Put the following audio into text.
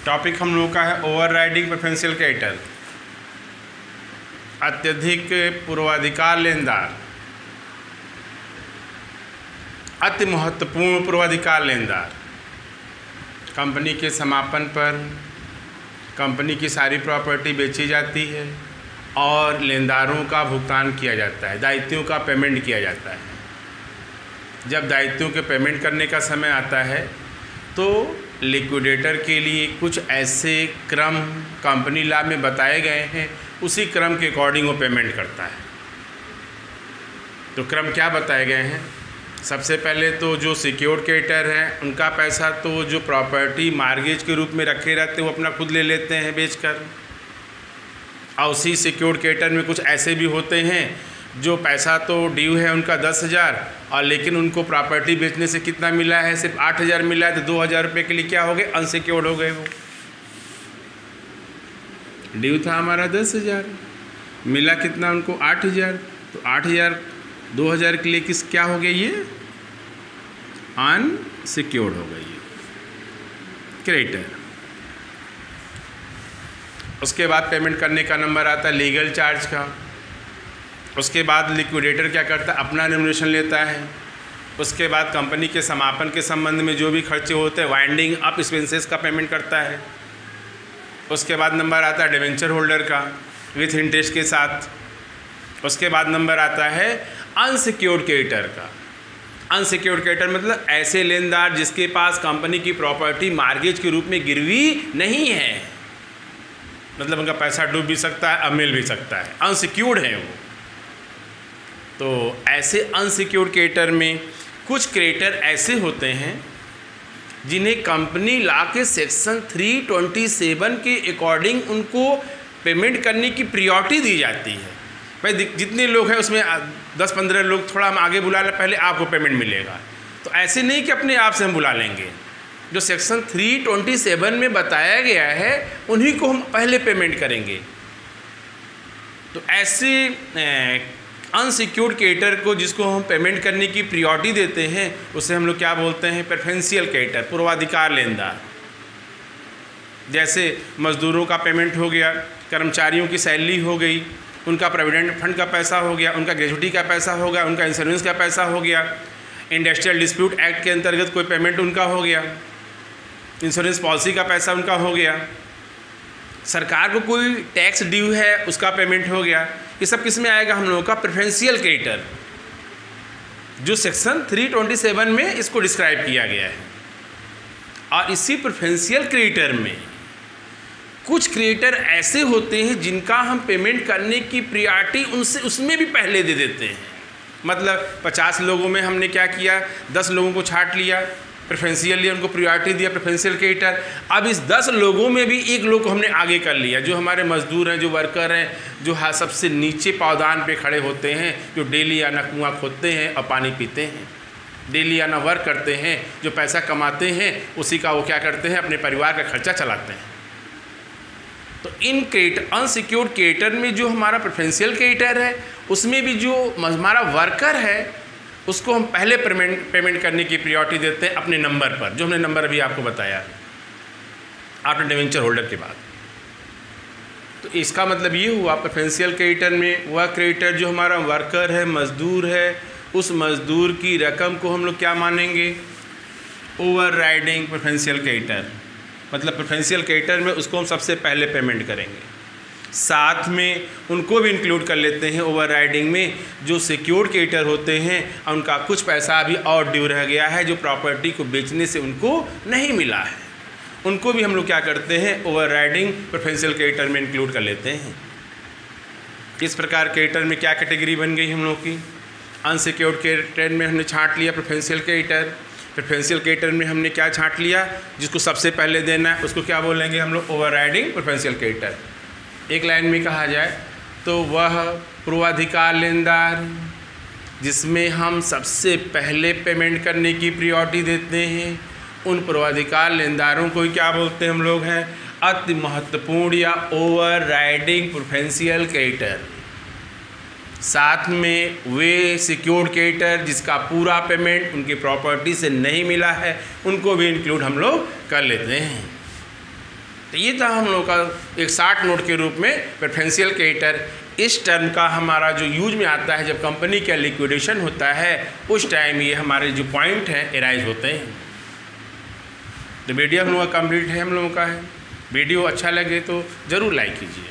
Topic हम लोगों का है ओवरराइडिंग प्रेफरेंशियल क्रेडिटर। अत्यधिक पूर्वाधिकार लेनदार, अति महत्वपूर्ण पूर्वाधिकार लेनदार। कंपनी के समापन पर कंपनी की सारी प्रॉपर्टी बेची जाती है और लेनदारों का भुगतान किया जाता है, दायित्वों का पेमेंट किया जाता है। जब दायित्वों के पेमेंट करने का समय आता है तो लिक्विडेटर के लिए कुछ ऐसे क्रम कंपनी लॉ में बताए गए हैं, उसी क्रम के अकॉर्डिंग वो पेमेंट करता है। तो क्रम क्या बताए गए हैं? सबसे पहले तो जो सिक्योर्ड क्रेडिटर हैं उनका पैसा तो जो प्रॉपर्टी मार्गेज के रूप में रखे रहते हैं वो अपना खुद ले लेते हैं बेचकर। और उसी सिक्योर्ड क्रेडिटर में कुछ ऐसे भी होते हैं जो पैसा तो ड्यू है उनका 10,000 और लेकिन उनको प्रॉपर्टी बेचने से कितना मिला है, सिर्फ 8,000 मिला है, तो 2,000 रुपये के लिए क्या हो गए, अनसिक्योर्ड हो गए। वो ड्यू था हमारा 10,000, मिला कितना उनको 8,000, तो 8,000 2,000 के लिए क्या हो गया, ये अनसिक्योर्ड हो गई ये क्रेडिटर। उसके बाद पेमेंट करने का नंबर आता है लीगल चार्ज का। उसके बाद लिक्विडेटर क्या करता है, अपना रेम्युनरेशन लेता है। उसके बाद कंपनी के समापन के संबंध में जो भी खर्चे होते हैं, वाइंडिंग अप एक्सपेंसेस का पेमेंट करता है। उसके बाद नंबर आता है डिवेंचर होल्डर का विथ इंटरेस्ट के साथ। उसके बाद नंबर आता है अनसिक्योर्ड क्रेडिटर का। अनसिक्योर्ड क्रेडिटर मतलब ऐसे लेनदार जिसके पास कंपनी की प्रॉपर्टी मार्गेज के रूप में गिरवी नहीं है, मतलब उनका पैसा डूब भी सकता है, अब मिल भी सकता है, अनसिक्योर्ड है वो। तो ऐसे अनसिक्योर्ड क्रेडिटर में कुछ क्रेडिटर ऐसे होते हैं जिन्हें कंपनी लॉ के सेक्शन 327 के अकॉर्डिंग उनको पेमेंट करने की प्रायोरिटी दी जाती है। भाई जितने लोग हैं उसमें 10-15 लोग थोड़ा हम आगे बुला लें, पहले आपको पेमेंट मिलेगा। तो ऐसे नहीं कि अपने आप से हम बुला लेंगे, जो सेक्शन 327 में बताया गया है उन्हीं को हम पहले पेमेंट करेंगे। तो ऐसे अनसिक्योर्ड क्रेडिटर को जिसको हम पेमेंट करने की प्रायोरिटी देते हैं उसे हम लोग क्या बोलते हैं, प्रेफरेंशियल क्रेडिटर, पूर्वाधिकार लेनदार। जैसे मजदूरों का पेमेंट हो गया, कर्मचारियों की सैलरी हो गई, उनका प्रोविडेंट फंड का पैसा हो गया, उनका ग्रेजुटी का पैसा हो गया, उनका इंश्योरेंस का पैसा हो गया, इंडस्ट्रियल डिस्प्यूट एक्ट के अंतर्गत कोई पेमेंट उनका हो गया, इंश्योरेंस पॉलिसी का पैसा उनका हो गया, सरकार को कोई टैक्स ड्यू है उसका पेमेंट हो गया। ये सब किस में आएगा, हम लोगों का प्रेफरेंशियल क्रेडिटर, जो सेक्शन 327 में इसको डिस्क्राइब किया गया है। और इसी प्रेफरेंशियल क्रेडिटर में कुछ क्रेडिटर ऐसे होते हैं जिनका हम पेमेंट करने की प्रायोरिटी उनसे उसमें भी पहले दे देते हैं। मतलब 50 लोगों में हमने क्या किया, 10 लोगों को छांट लिया, प्रेफरेंशियली उनको प्रायोरिटी दिया, प्रेफरेंशियल क्रेडिटर। अब इस 10 लोगों में भी एक लोग को हमने आगे कर लिया, जो हमारे मजदूर हैं, जो वर्कर हैं, जो सबसे नीचे पावदान पे खड़े होते हैं, जो डेली आना कुआं खोदते हैं और पानी पीते हैं, डेली आना वर्क करते हैं, जो पैसा कमाते हैं उसी का वो क्या करते हैं, अपने परिवार का खर्चा चलाते हैं। तो इन क्रेडिटर, अनसिक्योर्ड क्रेडिटर में जो हमारा प्रेफरेंशियल क्रेडिटर है उसमें भी जो हमारा वर्कर है उसको हम पहले पेमेंट करने की प्रायोरिटी देते हैं अपने नंबर पर, जो हमने नंबर अभी आपको बताया आफ्टर डिवेंचर होल्डर के बाद। तो इसका मतलब ये हुआ प्रेफरेंशियल क्रेडिटर में वह क्रेडिटर जो हमारा वर्कर है, मजदूर है, उस मजदूर की रकम को हम लोग क्या मानेंगे, ओवरराइडिंग प्रेफरेंशियल क्रेडिटर। मतलब प्रेफरेंशियल क्रेडिटर में उसको हम सबसे पहले पेमेंट करेंगे। साथ में उनको भी इंक्लूड कर लेते हैं ओवरराइडिंग में, जो सिक्योर्ड क्रेडिटर होते हैं और उनका कुछ पैसा अभी और ड्यू रह गया है, जो प्रॉपर्टी को बेचने से उनको नहीं मिला है, उनको भी हम लोग क्या करते हैं, ओवरराइडिंग प्रेफरेंशियल क्रेडिटर में इंक्लूड कर लेते हैं। इस प्रकार क्रेडिटर में क्या कैटेगरी बन गई हम लोग की, अनसिक्योर्ड क्रेडिटर में हमने छांट लिया प्रेफरेंशियल क्रेडिटर। प्रेफरेंशियल क्रेडिटर में हमने क्या छांट लिया, जिसको सबसे पहले देना है उसको क्या बोलेंगे हम लोग, ओवरराइडिंग प्रेफरेंशियल क्रेडिटर। एक लाइन में कहा जाए तो वह पूर्वाधिकार लेनदार जिसमें हम सबसे पहले पेमेंट करने की प्रायोरिटी देते हैं, उन पूर्वाधिकार लेनदारों को क्या बोलते हैं हम लोग हैं, अति महत्वपूर्ण या ओवरराइडिंग प्रेफरेंशियल क्रेडिटर। साथ में वे सिक्योर्ड क्रेडिटर जिसका पूरा पेमेंट उनकी प्रॉपर्टी से नहीं मिला है, उनको भी इंक्लूड हम लोग कर लेते हैं। तो ये था हम लोगों का एक 60 नोट के रूप में प्रेफरेंशियल क्रेडिटर। इस टर्म का हमारा जो यूज में आता है जब कंपनी का लिक्विडेशन होता है, उस टाइम ये हमारे जो पॉइंट हैं एराइज होते हैं। तो वीडियो हम लोगों का कंप्लीट है, हम लोगों का है। वीडियो अच्छा लगे तो ज़रूर लाइक कीजिए।